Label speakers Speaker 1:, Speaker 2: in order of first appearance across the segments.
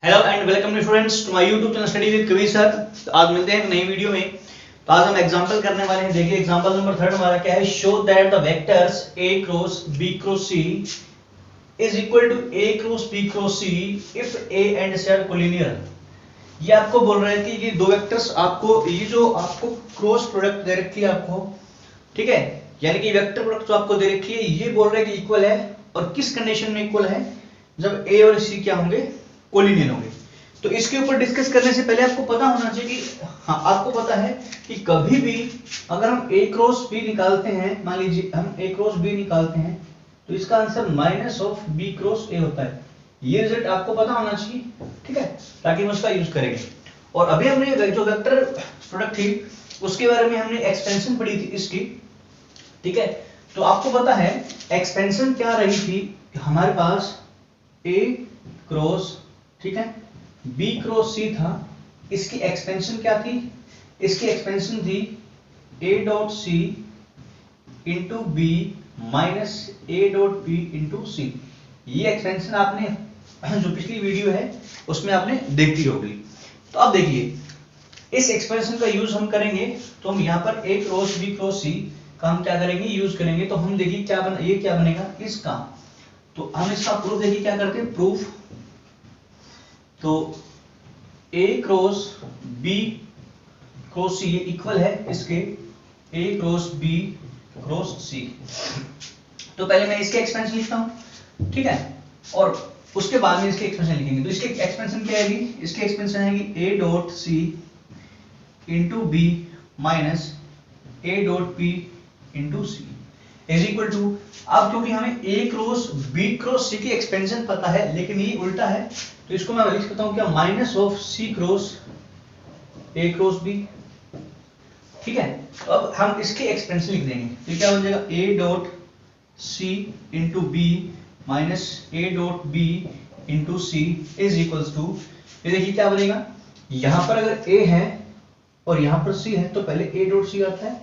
Speaker 1: Hello and welcome students to my YouTube channel study with Kabir sir. तो आज मिलते हैं एक नई वीडियो में। तो आज हम एग्जांपल करने वाले हैं। देखिए एग्जांपल नंबर 3 हमारा क्या है। Show that the vectors a cross b cross c is equal to a cross b cross c if a and c are collinear. ये आपको बोल रहा है कि ये दो वेक्टर्स आपको ये जो आपको क्रॉस प्रोडक्ट दे रखी है आपको, ठीक है, यानी कि वेक्टर प्रोडक्ट जो आपको दे रखी है ये बोल रहा है कि इक्वल है। और किस कंडीशन में इक्वल है? जब a और c क्या होंगे? कोलिनियर होंगे। तो इसके ऊपर डिस्कस करने से पहले आपको पता होना चाहिए कि हाँ, आपको पता है कि कभी भी अगर हम a क्रॉस b निकालते हैं, मान लीजिए हम a क्रॉस b निकालते हैं तो इसका answer minus of b cross a होता है। ये रिजल्ट आपको पता होना चाहिए, ठीक है, ताकि हम उसका यूज करेंगे। और अभी हमने जो वेक्टर प्रोडक्ट थी उसके बारे में हमने एक्सपेंशन पढ़ी थी इसकी, ठीक है। तो आपको पता है एक्सपेंशन क्या रही थी हमारे पास, a क्रॉस, ठीक है, b क्रॉस c था। इसकी एक्सपेंशन क्या थी? इसकी एक्सपेंशन थी a dot c into b minus a dot b into c। ये एक्सपेंशन आपने जो पिछली वीडियो है उसमें आपने देखी होगी। तो अब देखिए इस एक्सपेंशन का यूज हम करेंगे। तो हम यहाँ पर a cross b cross c का हम क्या करेंगे? यूज करेंगे। तो हम देखिए क्या बना, ये क्या बनेगा इसका। तो हम इसका प्रूफ देखिए क्या करते हैं, प्रूफ। तो a cross b cross c equal है इसके a cross b cross c। तो पहले मैं इसके एक्सपेंशन लिखता हूं, ठीक है, और उसके बाद में इसके एक्सपेंशन लिखेंगे। तो इसके एक्सपेंशन क्या आएगी? इसके एक्सपेंशन आएगी a dot c into b minus a dot b into c is equal to. अब क्योंकि हमें a cross b cross c की एक्सपेंशन पता है लेकिन ये उल्टा है, तो इसको मैं लिख सकता हूं क्या, minus of c cross a cross b, ठीक है। तो अब हम इसके एक्सपेंशन लिख देंगे। तो क्या बन जाएगा a dot c into b minus a dot b into c is equals to, ये देखिए क्या बनेगा। यहां पर अगर a है और यहां पर c है तो पहले a डॉट c आता है,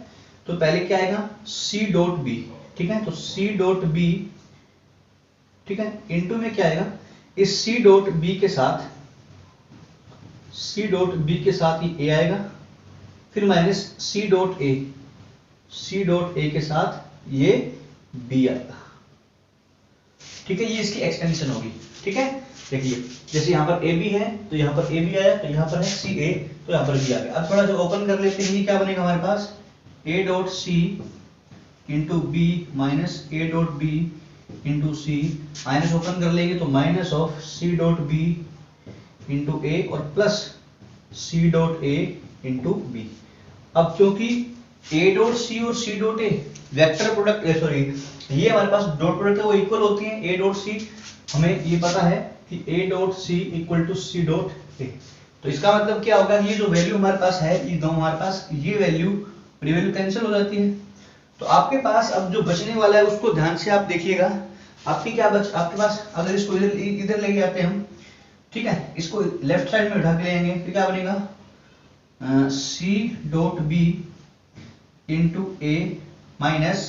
Speaker 1: तो पहले क्या आएगा c डॉट b, ठीक है। तो c डॉट b, ठीक है, इंटू में क्या आएगा, इस c डॉट b के साथ, c डॉट b के साथ ये a आएगा, फिर minus c dot a, c dot a के साथ ये b आएगा, ठीक है। ये इसकी एक्सटेंशन होगी, ठीक है। देखिए जैसे यहाँ पर ab है तो यहाँ पर ab आया, तो यहाँ पर है ca तो यहाँ पर b आ गया। अब थोड़ा जो ओपन कर लेते हैं, ये क्या बनेगा हमारे पास, a dot c into b minus a dot b into c, minus open कर लेंगे तो minus of c dot b into a और plus c dot a into b। अब क्योंकि a डॉट c और c dot a vector product, sorry ये हमारे पास dot product है वो इक्वल होती हैं। a डॉट c हमें ये पता है कि a dot c equal to c dot a। तो इसका मतलब क्या होगा, ये जो वैल्यू हमारे पास है, ये दो हमारे पास ये वैल्यू कैंसिल हो जाती है। तो आपके पास अब जो बचने वाला है उसको ध्यान से आप देखिएगा। आपकी क्या आपके पास अगर इसको इधर लेके आते हैं हम, ठीक है, इसको लेफ्ट साइड में उठा के ले आएंगे, फिर क्या बनेगा, c dot b into a minus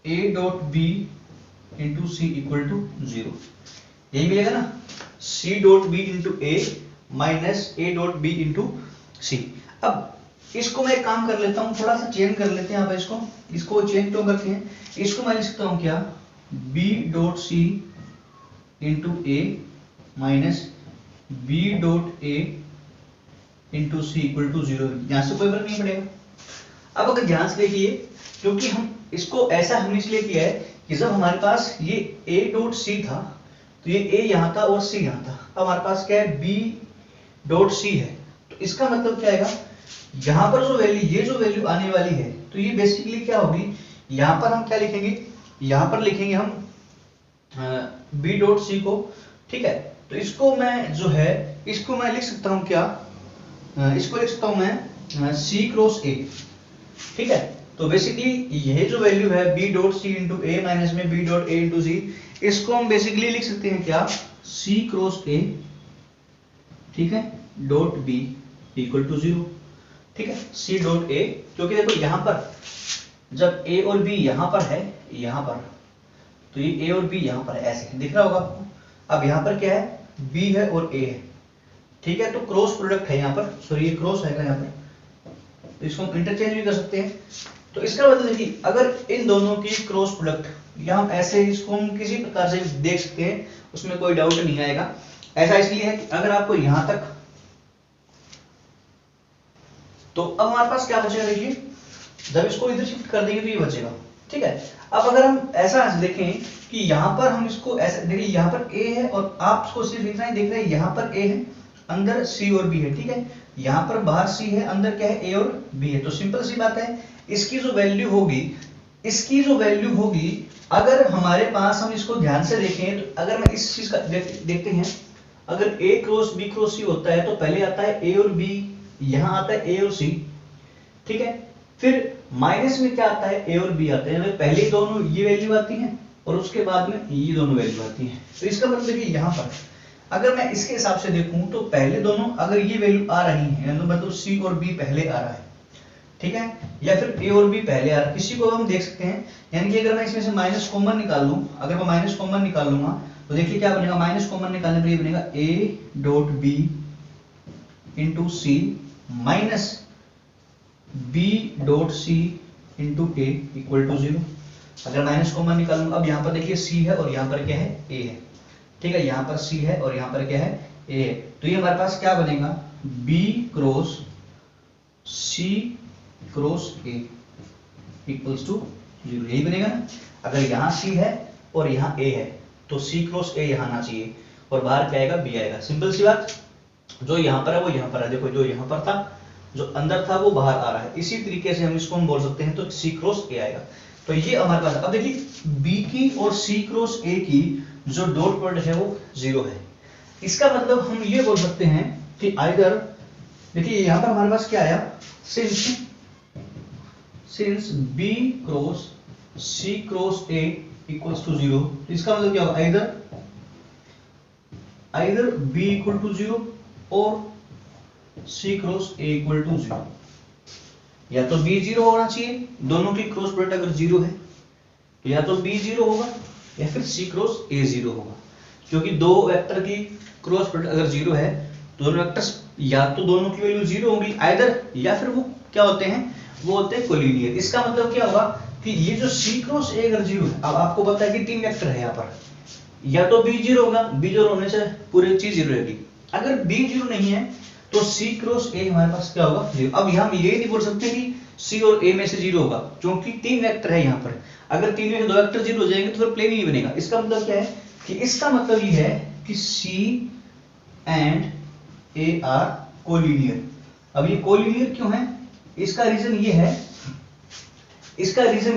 Speaker 1: a dot b into c equal to 0। यही मिलेगा ना, c dot b into a minus a dot b into c। अब इसको मैं एक काम कर लेता हूँ, थोड़ा सा चेंज कर लेते हैं यहाँ पर। इसको चेंज क्यों करते हैं, इसको मैं लिख सकता हूँ क्या, b dot c into a minus b dot a into c equal to 0। यहाँ से कोई फर्क नहीं पड़ेगा। अब अगर ध्यान से देखिए, क्योंकि हम इसको ऐसा हमने इसलिए किया है कि जब हमारे पास ये a डॉट c था तो ये a यहाँ था और c यहाँ था। अब हमारे पास क्या है, b डॉट c है, तो इसका मतलब क्या आएगा, यहाँ पर जो वैल्यू, ये जो वैल्यू आने वाली है तो ये बेसिकली क्या होगी, यहाँ पर हम क्या लिखेंगे, यहाँ पर लिखेंगे हम b डॉट c को, ठीक है। तो इसको मैं जो है इसको मैं लिख सकता हूँ क्या, इसको लिख सकता हूँ मैं c क्रॉस a, ठीक है। तो बेसिकली यह जो वैल्यू है b dot c into a minus में b dot a into c, इसको हम बेसिकली लिख सकते हैं क्या, c क्रॉस a, ठीक है, डॉट b इक्वल टू 0, ठीक है, c डॉट a। क्योंकि देखो यहाँ पर जब a और b यहाँ पर है, यहाँ पर, तो ये a और b यहाँ पर है, ऐसे दिख रहा होगा आपको। अब यहाँ पर क्या है, बी है और ए है, ठीक है। तो क्रॉस प्रोडक्ट है यहाँ पर, सॉरी ये क्रॉस है यहाँ पर, तो इसको हम इंटरचेंज भी कर सकते हैं। तो इसका मतलब देखिए अगर इन दोनों की क्रॉस प्रोडक्ट, या हम ऐसे इसको हम किसी प्रकार से देख सकते हैं, उसमें कोई डाउट नहीं आएगा। ऐसा इसलिए है कि अगर आपको यहां तक, तो अब हमारे पास क्या बचेगा, देखिए जब इसको इधर शिफ्ट कर देंगे तो ये बचेगा, ठीक है। अब अगर हम ऐसा देखें कि यहाँ पर हम इसको ऐसे देखिए, यहाँ पर ए है और आप इसको सिर्फ इतना ही देख रहे हैं, यहाँ पर ए है, अंदर सी और बी है, ठीक है। यहाँ पर बाहर सी है, अंदर क्या है, ए और बी है। तो सिंपल सी बात है, इसकी जो वैल्यू होगी, अगर हमारे पास, हम इसको ध्यान से देखें तो अगर मैं इस चीज का देखते हैं, अगर ए क्रॉस बी क्रॉस सी होता है तो पहले आता है ए और बी, यहाँ आता है ए और सी, ठीक है। फिर माइनस में क्या आता है, ए और बी आते हैं, पहले दोनों ये वैल्यू आती है और उसके बाद में ये दोनों वैल्यू आती है। तो इसका मतलब है यहाँ पर अगर मैं इसके हिसाब से देखूं तो पहले दोनों अगर ये वैल्यू आ रही है, मतलब सी और बी पहले आ रहा है, ठीक है, या फिर ए और बी पहले आ रहा है, किसी को हम देख सकते हैं। यानी कि अगर मैं इसमें से माइनस कॉमन निकाल लूं, अगर मैं माइनस कॉमन निकाल लूंगा तो देखिए क्या बनेगा, माइनस कॉमन निकालने पर ये बनेगा A dot B into C minus B dot C into A equal to 0। अगर माइनस कॉमन निकालूंगा, अब यहाँ पर देखिए सी है और यहाँ पर क्या है, ए है, ठीक है। यहाँ पर सी है और यहाँ पर क्या है, ए है। तो ये हमारे पास क्या बनेगा, B cross C cross A equals to 0, यही बनेगा ना। अगर यहाँ सी है और यहाँ ए है तो सी क्रॉस ए यहाँ आना चाहिए और बाहर क्या आएगा, बी आएगा। सिंपल सी बात, जो यहाँ पर है वो यहाँ पर है, देखो जो यहाँ पर था, जो अंदर था वो बाहर आ रहा है। इसी तरीके से हम इसको हम बोल सकते हैं, तो सी क्रॉस ए आएगा। तो ये हमारे पास, अब देखिए बी की और सी क्रॉस ए की जो डॉट प्रोडक्ट है वो 0 है। इसका मतलब हम ये बोल सकते हैं कि आइदर, देखिए यहाँ पर हमारे पास क्या आया, since B cross C cross A equals to 0, इसका मतलब क्या होगा, आइदर बी इक्वल टू 0 और सी क्रॉस ए इक्वल टू 0। या तो बी 0 होना चाहिए, दोनों की क्रॉस प्रोडक्ट अगर 0 है तो या तो बी 0 होगा या फिर सी क्रॉस ए 0 होगा, क्योंकि दो वेक्टर की क्रॉस प्रोडक्ट अगर 0 है, दोनों वेक्टर्स या तो दोनों की वैल्यू 0 होगी आइदर, या फिर वो क्या होते हैं, वो होते हैं कोलिनियर। इसका मतलब क्या होगा कि ये जो सी क्रॉस ए अगर 0 है, अब आपको पता है कि 3 वेक्टर है यहाँ पर, या तो बी 0 होगा, बी 0 होने से पूरी चीज 0 रहेगी। अगर बी 0 नहीं है तो सी क्रॉस ए हमारे पास क्या होगा, 0। अब यहाँ हम ये नहीं बोल सकते कि सी और ए में से 0 होगा, क्योंकि 3 वेक्टर है यहाँ पर। अगर 3 में से 2 वेक्टर 0 हो जाएंगे तो फिर प्लेन ही नहीं बनेगा। इसका मतलब क्या है कि इसका मतलब ये है कि सी एंड ए आर कोलिनियर। अब ये कोलिनियर क्यों है, इसका रीजन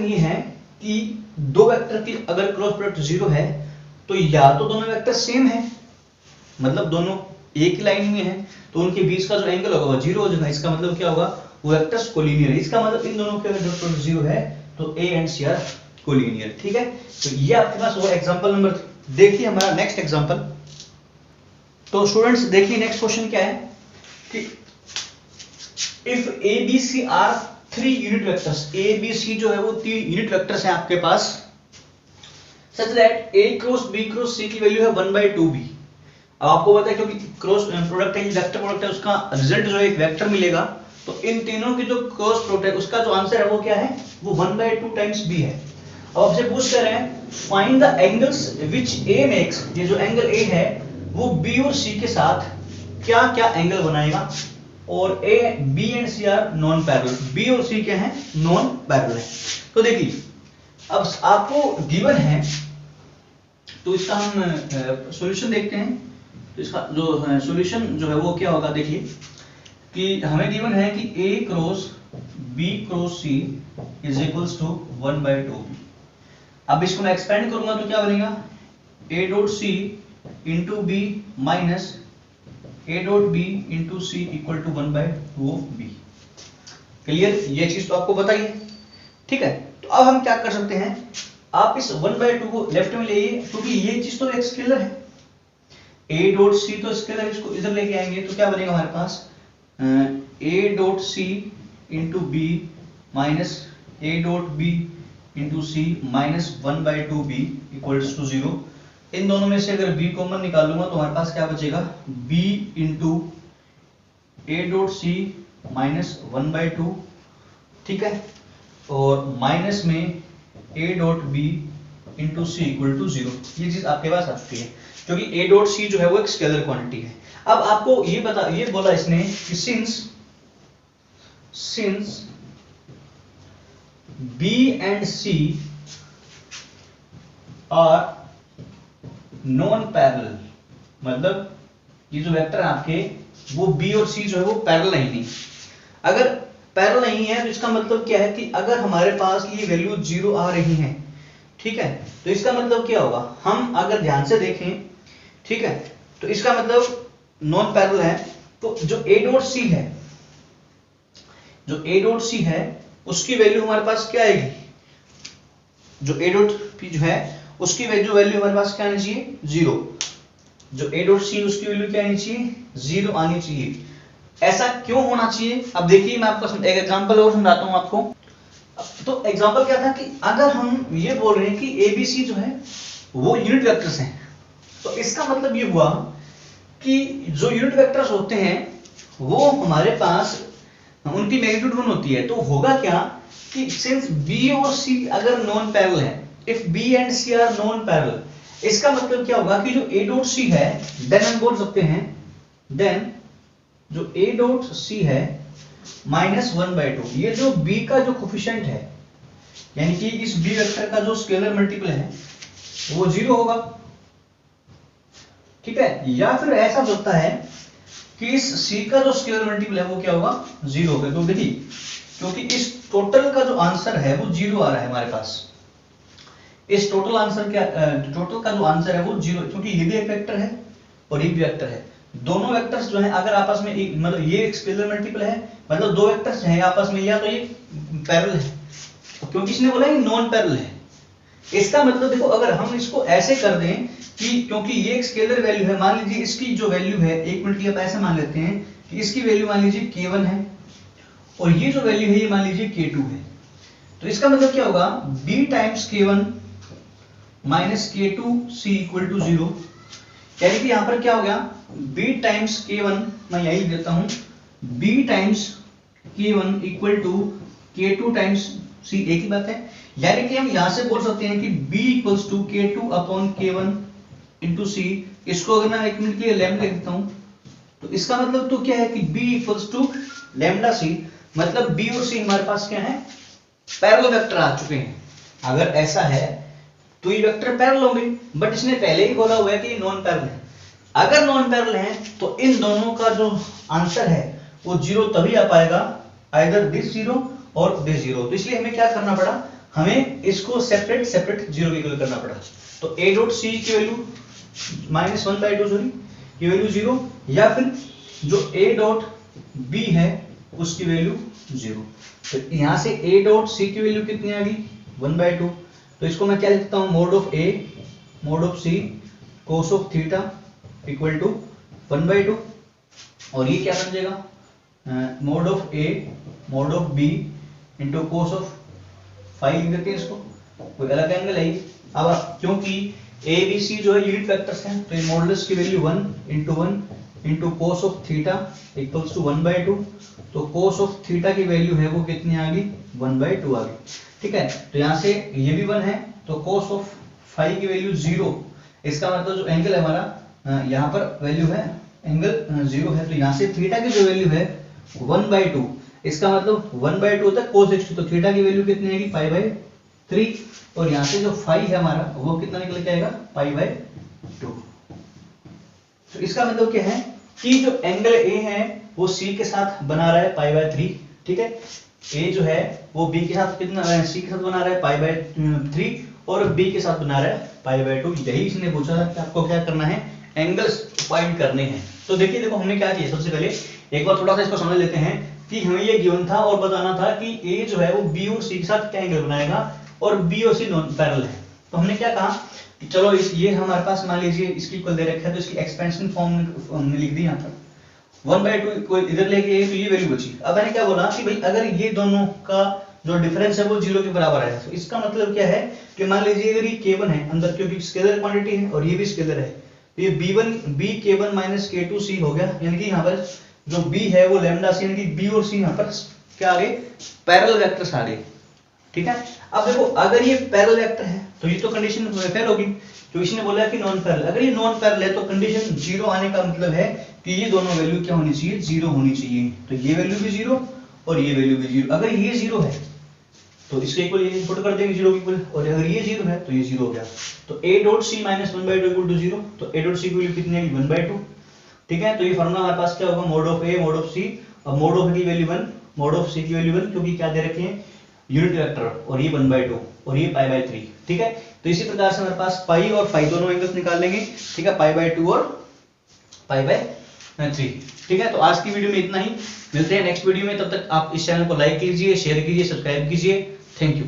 Speaker 1: ये है कि दो वेक्टर की अगर क्रॉस प्रोडक्ट 0 है तो या तो दोनों वेक्टर सेम है, मतलब दोनों एक ही लाइन में है, तो उनके बीच का जो एंगल होगा वो 0 हो जाएगा। इसका मतलब क्या होगा, वो वेक्टर्स कोलिनियर है। इसका मतलब इन दोनों के अगर प्रोडक्ट 0 है तो A and C are collinear, ठीक है। तो ये आपके पास हुआ एग्जांपल नंबर 3। देखिए हमारा नेक्स्ट एग्जांपल। तो स्टूडेंट्स देखिए नेक्स्ट क्वेश्चन क्या है कि if A B C are 3 unit vectors, A B C जो है वो 3 यूनिट वेक्टर्स हैं आपके पास, such that A cross B cross C की वैल्यू है 1/2b। अब आपको पता है क्योंकि क्रॉस प्रोडक्ट है, वेक्टर प्रोडक्ट है, उसका रिजल्ट जो एक वेक्टर मिलेगा, तो इन तीनों की जो क्रॉस प्रोडक्ट है उसका जो आंसर है वो क्या है, वो 1/2 टाइम्स b है। अब आपसे पूछ कर रहे हैं find the angles which A makes, ये जो एंगल ए है वो बी और सी के साथ क्या क्या एंगल बनाएगा, और A B and C are non parallel, B और सी क्या है, नॉन पैरेलल है। तो देखिए अब आपको गिवन है तो इसका हम सॉल्यूशन देखते हैं। तो इसका जो सॉल्यूशन जो है वो क्या होगा, देखिए कि हमें गिवन है कि a cross b cross c is equals to 1/2b। अब इसको मैं एक्सपेंड करूंगा तो क्या बनेगा, a dot c into b minus a dot b into c equal to 1/2b। Clear, ये चीज तो आपको पता ही है, ठीक है। तो अब हम क्या कर सकते हैं, आप इस 1/2 को लेफ्ट में ले आइए, क्योंकि ये चीज तो एक स्केलर है, a डॉट c तो स्केलर, इसको इधर लेके आएंगे तो क्या बनेगा हमारे पास, a dot c into b minus a dot b into c minus 1/2b equals to 0। इन दोनों में से अगर b कॉमन निकालूंगा तो हमारे पास क्या बचेगा, b into A dot C minus 1/2, ठीक है, और माइनस में a dot B into C equal to 0। ये चीज आपके पास आ चुकी है क्योंकि a डॉट सी जो है वो एक स्केलर क्वांटिटी है। अब आपको ये बोला इसने कि since b and c are non parallel, मतलब ये जो वेक्टर है आपके वो b और c जो है वो पैरेलल नहीं। अगर पैरेलल नहीं है तो इसका मतलब क्या है कि अगर हमारे पास ये वैल्यू 0 आ रही है, ठीक है, तो इसका मतलब क्या होगा, हम अगर ध्यान से देखें, ठीक है, तो इसका मतलब नॉन पैरेलल है, तो जो a डॉट सी है, जो a डॉट सी है उसकी वैल्यू हमारे पास क्या आएगी, जो a डॉट पी जो है उसकी वैल्यू हमारे पास क्या आनी चाहिए, 0। जो a डॉट सी उसकी वैल्यू क्या आनी चाहिए, 0 आनी चाहिए। ऐसा क्यों होना चाहिए, अब देखिए मैं आपको एक एग्जांपल और समझाता हूं आपको। तो एग्जांपल क्या था कि अगर हम ये बोल रहे हैं कि ABC जो है वो यूनिट वेक्टर्स हैं, तो इसका मतलब ये हुआ कि जो यूनिट वेक्टर्स होते हैं वो हमारे पास उनकी मैग्नीट्यूड 1 होती है। तो होगा क्या कि सिंस B और C अगर नॉन पैरेलल है, if B and C are non parallel, इसका मतलब क्या होगा कि जो A डॉट C है, देन हम बोल सकते हैं देन जो A डॉट C है माइनस 1/2, ये जो B का जो कोफिशिएंट है, यानी कि इस B वेक्टर का जो स्केलर मल्टीपल है वो 0 होगा, ठीक है। या फिर ऐसा होता है कि इस C का जो स्केलर मल्टीपल है वो क्या होगा, 0 होगा। तो देखिए क्योंकि इस टोटल का जो आंसर है वो 0 आ रहा है हमारे पास, इस टोटल आंसर क्या, टोटल का जो आंसर है वो 0, क्योंकि ये भी एक वेक्टर है और ये भी वेक्टर है। दोनों वेक्टर्स जो हैं अगर आपस में एक, मतलब ये एक स्केलर मल्टीपल है, मतलब दो वेक्टर्स हैं आपस में, या तो ये पैरेलल है, क्योंकि इसने बोला ये नॉन पैरेलल है। इसका मतलब देखो अगर हम इसको ऐसे कर दें कि क्योंकि ये एक स्केलर वैल्यू है, मान लीजिए इसकी जो वैल्यू है, एक मिनट की आप ऐसे मान लेते हैं कि इसकी वैल्यू मान लीजिए k1 है और ये जो वैल्यू है ये मान लीजिए k2 है। तो इसका मतलब क्या होगा, b times k1 minus k2c equal to 0, यानी कि यहां पर क्या हो गया, b टाइम्स k1, मैं यही देता हूं, b times k1 equal to k2 times c, एक ही बात है। यानी कि हम यहां से बोल सकते हैं कि b equals to k2 upon k1 into c। इसको अगर मैं एक मिनट के लिए लैम्डा लिख देता हूं तो इसका मतलब तो क्या है कि b equals to lambda c, मतलब b और c हमारे पास क्या है, पैरेलल वेक्टर आ चुके हैं। अगर ऐसा है तो ये वेक्टर पैरेलल होंगे, बट इसने पहले ही बोला हुआ है कि नॉन पैरेलल है। अगर नॉन पैरेलल है तो इन दोनों का जो आंसर है वो 0 तभी आ पाएगा, आइदर दिस 0 और दिस 0। तो इसलिए हमें क्या करना पड़ा, हमें इसको सेपरेट 0 इक्वल करना पड़ा। तो a डॉट c की वैल्यू माइनस 1/2 सॉरी की वैल्यू 0, या फिर जो a डॉट b है उसकी वैल्यू 0। तो यहां से a डॉट c की वैल्यू कितनी आ गई, 1/2। तो इसको मैं क्या लिखता हूं, mod of a mod of c cos of theta equal to 1/2, और ये क्या बन जाएगा, mod of a mod of b into cos of phi लिख देते हैं इसको, कोई अलग एंगल है। अब क्योंकि a b c जो है यूनिट वेक्टर्स हैं तो ये मॉडुलस की value 1 into cos of theta equals to 1/2। तो कोस ऑफ थीटा की वैल्यू है वो कितनी आ गई, 1/2 आ गई, ठीक है। तो यहाँ से ये भी 1 है, तो कोस ऑफ फाई की वैल्यू 0, इसका मतलब जो एंगल है हमारा यहाँ पर वैल्यू है एंगल 0 है, तो यहाँ से थीटा की जो वैल्यू है 1/2, इसका मतलब 1/2 होता है कोस x, तो थीटा की वैल्यू कितनी आएगी, π/3, और यहाँ से जो फाई है हमारा वो कितना निकल के आएगा, π/2। तो इसका मतलब क्या है कि जो एंगल A है वो C के साथ बना रहा है π/3, ठीक है। A जो है वो B के साथ कितना, C के साथ बना रहा है π/3 और B के साथ बना रहा है π/2। यही इसने पूछा था कि आपको क्या करना है, एंगल्स फाइंड करने हैं। तो देखिए देखो हमने क्या किया, सबसे पहले एक बार थोड़ा सा इसको समझ लेते हैं कि हमें ये गिवन था और बताना था कि A जो है वो B और C के साथ क्या एंगल बनाएगा और B और C नॉन पैरेलल है। तो हमने क्या कहा कि चलो ये हमारे पास मान लीजिए इसकी इक्वल दे रखा है, तो इसकी एक्सपेंशन फॉर्म हमने लिख दी यहाँ पर 1/2 इधर लेके तो ये वैल्यू बची। अब मैंने क्या बोला कि भाई अगर ये दोनों का जो डिफरेंस है वो 0 के बराबर है। तो इसका मतलब क्या है कि मान लीजिए अगर ये k1 है अंदर, क्योंकि स्केलर क्वांटिटी है और ये भी स्केलर है, तो ये bk1 माइनस k2c हो गया, यानी कि यहाँ पर जो b है वो लैम्डा c, यानी कि b और c यहाँ पर क्या आ गए, पैरेलल वेक्टर्स आ गए। ठीक है, अब देखो अगर ये पैरेलल वेक्टर है तो ये तो कंडीशन फेल होगी, जो इसने बोला है कि नॉन पैरेलल। अगर ये नॉन पैरेलल है तो कंडीशन 0 आने का मतलब है कि ये दोनों वैल्यू क्या होनी चाहिए, 0 होनी चाहिए। तो ये वैल्यू भी 0 और ये वैल्यू भी 0। अगर ये 0 है तो इसके इक्वल ये पुट कर देंगे 0 के इक्वल, और अगर ये 0 है तो ये 0 हो गया। तो a dot c minus 1/2 equal to 0। तो a डॉट c की वैल्यू कितनी है, 1/2। ठीक है, तो ये फार्मूला हमारे पास क्या होगा, mode of a mod of c, और मोड ऑफ a की वैल्यू 1 मोड ऑफ c की वैल्यू 1, क्योंकि क्या दे रखे हैं यूनिट वेक्टर, और ये 1/2 और ये π/3। ठीक है, तो इसी प्रकार से हमारे पास पाई और फाई दोनों एंगल्स निकाल लेंगे। ठीक है, π/2 और π/3। ठीक है, तो आज की वीडियो में इतना ही, मिलते हैं नेक्स्ट वीडियो में। तब तक आप इस चैनल को लाइक कीजिए, शेयर कीजिए, सब्सक्राइब कीजिए। Thank you.